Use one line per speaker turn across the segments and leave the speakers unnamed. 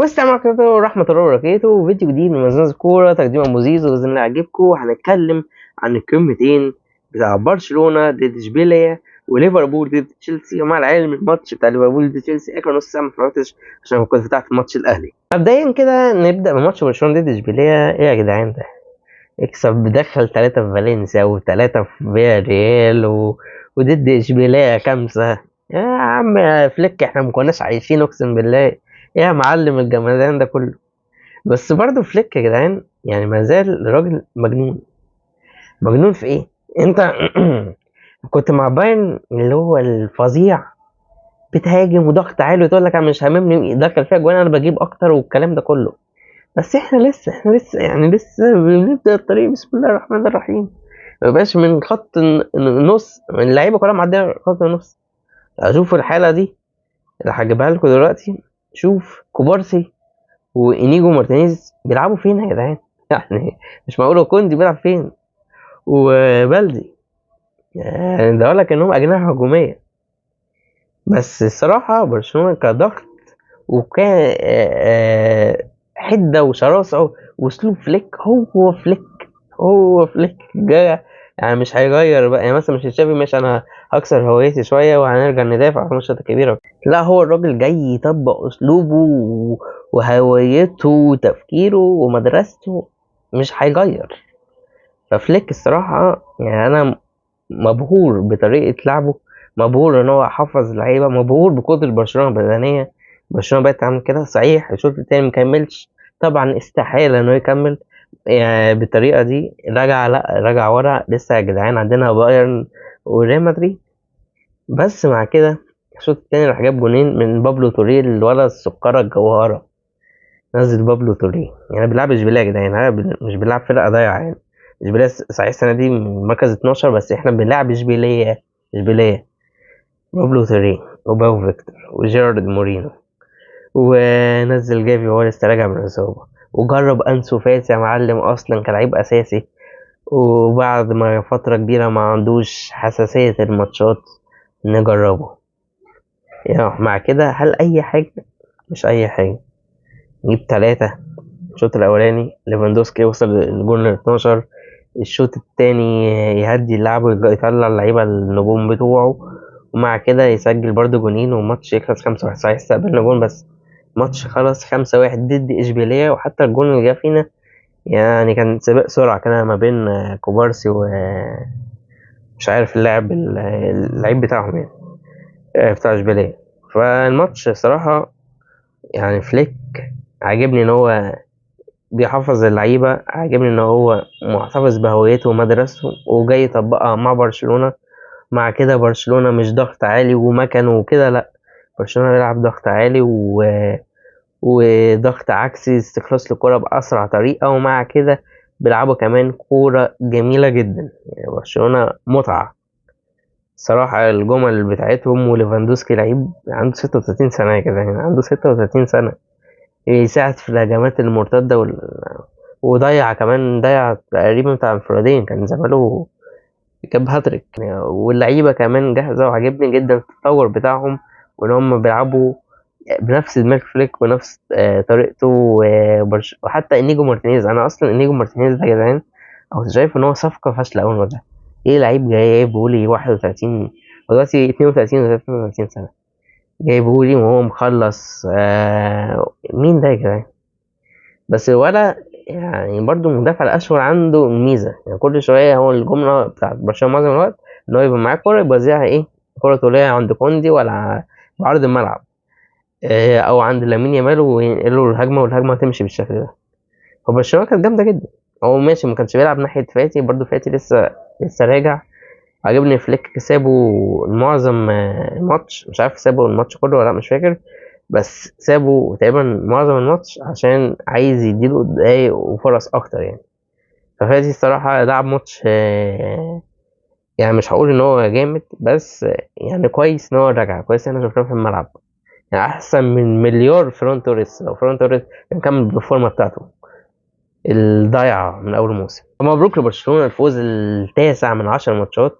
والسلام عليكم ورحمة الله وبركاته. وفيديو جديد من مزاز كورة تقديم أبو زيزو بإذن الله يعجبكم. هنتكلم عن القمتين بتاع برشلونة ضد إشبيلية وليفربول ضد تشيلسي. ومع العلم الماتش بتاع ليفربول ضد تشيلسي آخر نص ساعة مفوتش عشان كنت فتحت الماتش الأهلي. مبدئيا كده نبدأ بماتش برشلونة ضد إشبيلية. إيه يا جدعان ده؟ اكسب بدخل 3 في فالنسيا و3 في فياريال وضد إشبيلية 5. يا عم فليك احنا مكناش عايشين اقسم بالله. يا معلم الجمدان ده كله. بس برضه فليك يا جدعان يعني ما زال راجل مجنون. مجنون في ايه؟ انت كنت مع بايرن اللي هو الفظيع، بتهاجم وضغط عالي وتقول لك انا مش هاممني دخل فيها جوان انا بجيب اكتر والكلام ده كله. بس احنا لسه يعني لسه بنبدا الطريق. بسم الله الرحمن الرحيم. مبقاش من خط النص، من اللعيبه كلها معديه خط النص. اشوف الحاله دي اللي هجيبها لكم دلوقتي. شوف كوبارسي وانيجو مارتينيز بيلعبوا فين يا جدعان؟ يعني مش معقول كوندي بيلعب فين وبلدي. يعني ده اقول لك انهم اجنحه هجوميه. بس الصراحه برشلونه كضغط وكان حده وشراسه واسلوب فليك. هو فليك جاي يعني مش هيغير بقى. يعني مثلا مش تشافي ماشي انا هكسر هويتي شويه وهنرجع ندافع في الماتشات الكبيره. لا، هو الراجل جاي يطبق اسلوبه وهويته وتفكيره ومدرسته، مش هيغير. ففليك الصراحه يعني انا مبهور بطريقه لعبه، مبهور ان هو حفظ لعيبه، مبهور بقدره برشلونه البدنيه. برشلونه بقت تعمل كده صحيح. الشوط التاني مكملش، طبعا استحاله انه يكمل يعني بالطريقه دي. رجع ورا. لسه يا جدعان عندنا بايرن وريال مدريد. بس مع كده الشوط التاني راح جاب جونين من بابلو توريه الولد السكره الجوهره. نزل بابلو توريه يعني بيلعب اشبيليه يا جدعان. مش بيلعب فرقه ضايعه يعني. اشبيليه صحيح السنه دي من مركز 12 بس احنا بنلعب اشبيليه. بابلو توريه وباو فيكتور وجيرارد مورينو. ونزل جافي وهو لسه راجع من الإصابة. وجرب أنسو فاتي يا معلم أصلا كلاعب أساسي، وبعد ما فترة كبيرة ما عندوش حساسية الماتشات نجربه. يعني مع كده هل أي حاجة؟ مش أي حاجة. نجيب 3 الشوط الأولاني. ليفاندوسكي يوصل للجول 12. الشوط التاني يهدي اللعب ويطلع اللعيبة النجوم بتوعه. ومع كده يسجل برضه جونين والماتش يخلص 5-1. صحيح استقبلنا جون بس الماتش خلص 5-1 ضد إشبيلية. وحتى الجون اللي جه فينا يعني كان سباق سرعة كده ما بين كوبارسي ومش عارف اللعيب بتاعهم يعني بتاع إشبيلية. فالماتش صراحة يعني فليك عاجبني إن هو بيحفظ اللعيبة، عاجبني إن هو محتفظ بهويته ومدرسته وجاي يطبقها مع برشلونة. مع كده برشلونة مش ضغط عالي ومكان وكده، لأ. برشلونة بيلعب ضغط عالي وضغط عكسي، استخلاص الكرة بأسرع طريقة. ومع كده بيلعبوا كمان كورة جميلة جدا. يعني برشلونة متعة صراحة. الجمل بتاعتهم وليفاندوسكي لعيب عنده 36 سنة كده، يعني عنده 36 سنة يساعد في الهجمات المرتدة وضيع كمان، ضيع تقريبا بتاع انفرادين كان زماله جاب هاتريك يعني. واللعيبة كمان جاهزة وعجبني جدا التطور بتاعهم وإن هم بيلعبوا بنفس دماغ فليك ونفس طريقته. وحتى انيجو مارتينيز، انا اصلا انيجو مارتينيز ده يا جدعان او شايف ان هو صفقه فاشله اول ما ده. ايه لعيب جايبهولي 31 ودلوقتي 32 و 33 سنه، جايبهولي وهو مخلص مين ده يا جدعان؟ بس ولا يعني برضو المدافع الاشهر عنده ميزه. يعني كل شويه هو الجمله بتاعت برشلونه معظم الوقت ان هو يبقى معاه كوره يوزعها ايه، كوره طوليه عند كوندي ولا بعرض الملعب او عند لامين يامال وينقلوا الهجمه والهجمه هتمشي بالشكل ده. فبرشلونه كانت جامده جدا. هو ماشي ما كانش بيلعب ناحيه فاتي، برضو فاتي لسه راجع. عجبني فليك سابه معظم الماتش. مش عارف سابه الماتش كله ولا لا مش فاكر، بس سابه تقريبا معظم الماتش عشان عايز يديله دقايق وفرص اكتر يعني. ففاتي الصراحه لعب ماتش يعني مش هقول ان هو جامد بس يعني كويس ان هو رجع كويس. احنا شفناه في الملعب يعني احسن من مليار فران توريس. لو فران توريس كان كمل بالفورمه بتاعته الضايعه من اول موسم. مبروك لبرشلونه الفوز التاسع من 10 ماتشات،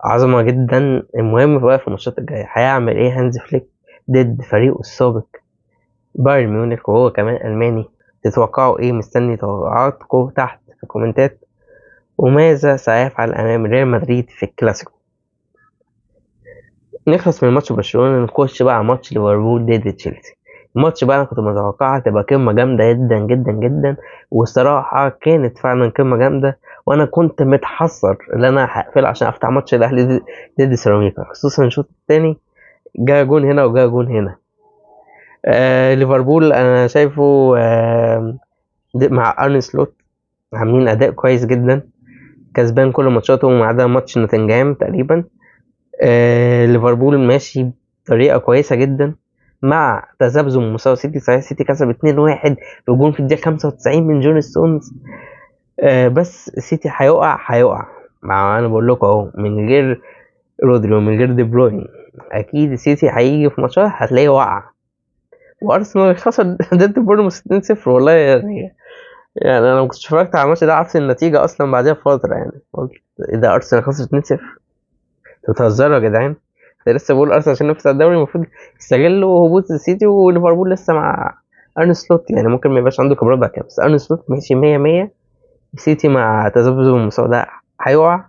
عظمه جدا. المهم بقى في الماتشات الجايه هيعمل ايه هانز فليك ضد فريقه السابق بايرن ميونخ وهو كمان ألماني. تتوقعوا إيه؟ مستني توقعاتكم تحت في الكومنتات. وماذا سيفعل أمام ريال مدريد في الكلاسيكو؟ نخلص من ماتش برشلونة، نخش بقى على ماتش ليفربول ضد تشيلسي. الماتش بقى أنا كنت متوقعها تبقى قمة جامدة جدا جدا جدا، والصراحة كانت فعلا قمة جامدة. وأنا كنت متحسر إن أنا هقفل عشان أفتح ماتش الأهلي ضد سيراميكا، خصوصا الشوط التاني جا جون هنا وجا جون هنا. ليفربول أنا شايفه مع أرن سلوت عاملين أداء كويس جدا، كسبان كل ماتشاتهم ما عدا ماتش نوتنجهام تقريبا. ليفربول ماشي بطريقة كويسة جدا مع تذبذب مستوى سيتي. صحيح سيتي كسب 2-1 بجون في الدقيقة 95 من جون ستونز. بس سيتي هيقع مع انا بقول لكم اهو، من غير رودري ومن غير دي بروين اكيد سيتي هيجي في ماتشات هتلاقيه وقع. وارسنال خسر ضد بورنموث 2-0 والله يعني انا ما كنتش اتفرجت على الماتش ده، عرفت النتيجة اصلا بعدها بفترة، يعني قلت ايه ده ارسنال خسر 2-0؟ بتهزروا يا جدعان؟ ده لسه بقول ارسنال عشان نفس الدوري المفروض يستغلوا هبوط السيتي، وليفربول لسه مع ارن سلوت يعني ممكن ما يبقاش عنده خبرات بعد كده، بس ارن سلوت ماشي 100 السيتي مع تذبذب المستوى ده هيقع.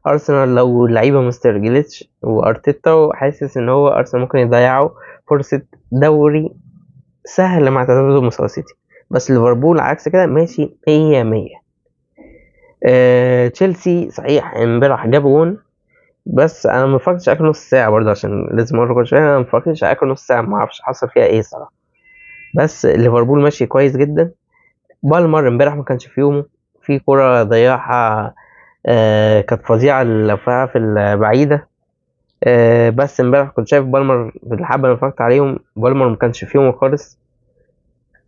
ارسنال لو اللعيبه ما استرجلتش وارتيتا حاسس ان هو ارسنال ممكن يضيعوا فرصه دوري سهل مع تذبذب مستوى السيتي، بس ليفربول عكس كده ماشي 100. تشيلسي صحيح امبارح جاب جون، بس انا ما فكرتش اكل نص ساعه برضه عشان لازم اقول كل شويه، انا ما فكرتش اكل نص ساعه، ما اعرفش حصل فيها ايه صراحه. بس ليفربول ماشي كويس جدا. بالمر امبارح ما كانش في يومه، في كرة ضيعها كانت فظيعة اللفها في البعيدة. بس امبارح كنت شايف بالمر في الحبة اللي اتفرجت عليهم، بالمر ما كانش في يومه خالص.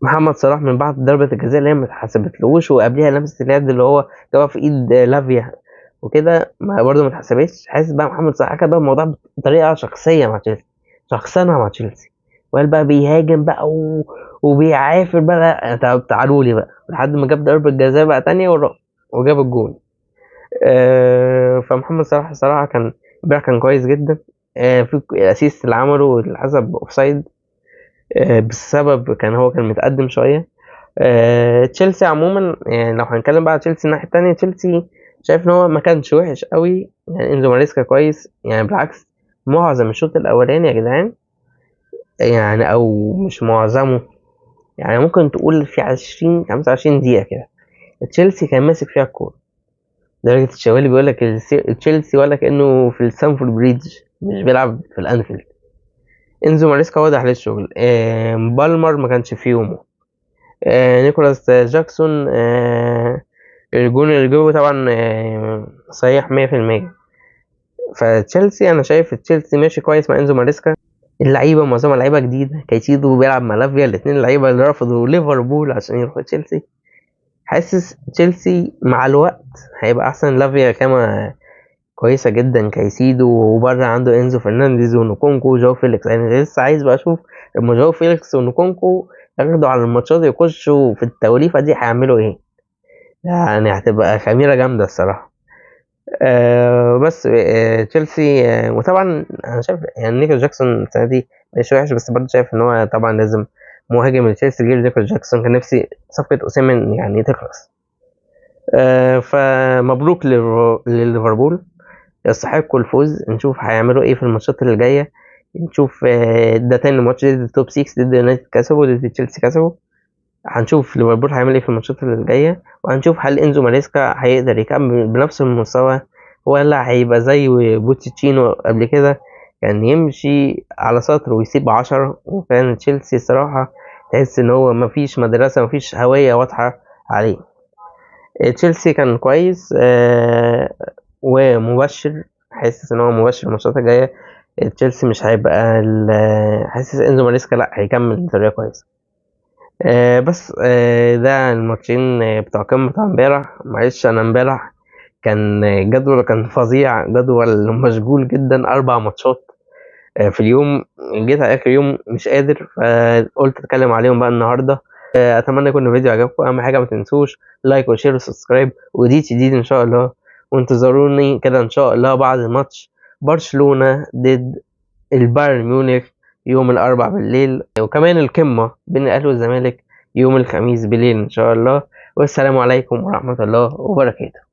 محمد صلاح من بعد ضربة الجزاء اللي هي ما اتحسبتلوش وقبلها لمسة اليد اللي هو جابها في ايد لافيا وكده برضه ما اتحسبتش، حاسس بقى محمد صلاح كده بقى الموضوع بطريقة شخصية مع تشيلسي، شخصنها مع تشيلسي، وقال بقى بيهاجم بقى وبيعافر بقى، لا طب تعالوا لي بقى لحد ما جاب ضربة جزاء بقى تانية وجاب الجون. فمحمد صلاح الصراحة كان امبارح كان كويس جدا. في الاسيست اللي عمله للاسف اوفسايد، بسبب هو كان متقدم شوية. تشيلسي عموما يعني لو هنتكلم بقى على تشيلسي الناحية التانية، تشيلسي شايف ان هو ما كانش وحش قوي، يعني انزو ماريسكا كويس يعني بالعكس معظم الشوط الاولاني يا جدعان، يعني او مش معظمه، يعني ممكن تقول في 25 دقيقة كده تشيلسي كان ماسك فيها الكورة، درجة الشوالي بيقول لك تشيلسي ولا كأنه في السانفورد بريدج مش بيلعب في الانفيلد. انزو ماريسكا واضح للشغل. بالمر ما كانش في يومه. نيكولاس جاكسون الجون اللي جوه طبعا صحيح 100%. فتشيلسي انا شايف تشيلسي ماشي كويس مع انزو ماريسكا. اللعيبه معظمها لعيبه جديده، كايسيدو بيلعب مع لافيا، الاثنين اللعيبه اللي رفضوا ليفربول عشان يروحوا تشيلسي. حاسس تشيلسي مع الوقت هيبقى احسن، لافيا كما كويسه جدا، كايسيدو وبره عنده انزو فرنانديز ونكونكو وجاو فيليكس، يعني لسه عايز بقى اشوف لما جاو فيليكس ونكونكو ياخدوا على الماتشات يخشوا في التوليفه دي هيعملوا ايه، يعني هتبقى خميره جامده الصراحه. بس تشيلسي وطبعا انا شايف يعني نيكول جاكسون السنه دي مش وحش، بس برضه شايف ان هو طبعا لازم مهاجم لتشيلسي غير نيكول جاكسون. كان نفسي صفقه اوسيمين يعني تخلص. فمبروك لليفربول، يستحقوا الفوز. نشوف هيعملوا ايه في الماتشات اللي جايه، نشوف ده تاني ماتش ضد التوب 6، ضد يونايتد كسبوا ضد تشيلسي كسبوا، هنشوف ليفربول هيعمل ايه في الماتشات اللي جايه، وهنشوف هل انزو ماريسكا هيقدر يكمل بنفس المستوى ولا هيبقى زي بوتشيتشينو قبل كده كان يمشي على سطر ويسيب 10. وكان تشيلسي صراحة تحس ان هو مفيش مدرسة مفيش هوية واضحة عليه. تشيلسي كان كويس ومبشر، حاسس ان هو مبشر الماتشات الجاية. تشيلسي مش هيبقى حاسس انزو ماريسكا لا هيكمل بطريقة كويسة. بس ده الماتشين بتوع قمة بتاع امبارح. معلش انا امبارح كان جدول كان فظيع، جدول مشغول جدا، 4 ماتشات في اليوم، جيت على اخر يوم مش قادر فقلت اتكلم عليهم بقى النهارده. اتمنى يكون الفيديو عجبكم، اهم حاجه ما تنسوش لايك وشير وسبسكرايب، ودي جديد ان شاء الله، وانتظروني كده ان شاء الله بعد ماتش برشلونه ضد البايرن ميونخ يوم الأربع بالليل، وكمان القمة بين الأهلي والزمالك يوم الخميس بالليل إن شاء الله. والسلام عليكم ورحمة الله وبركاته.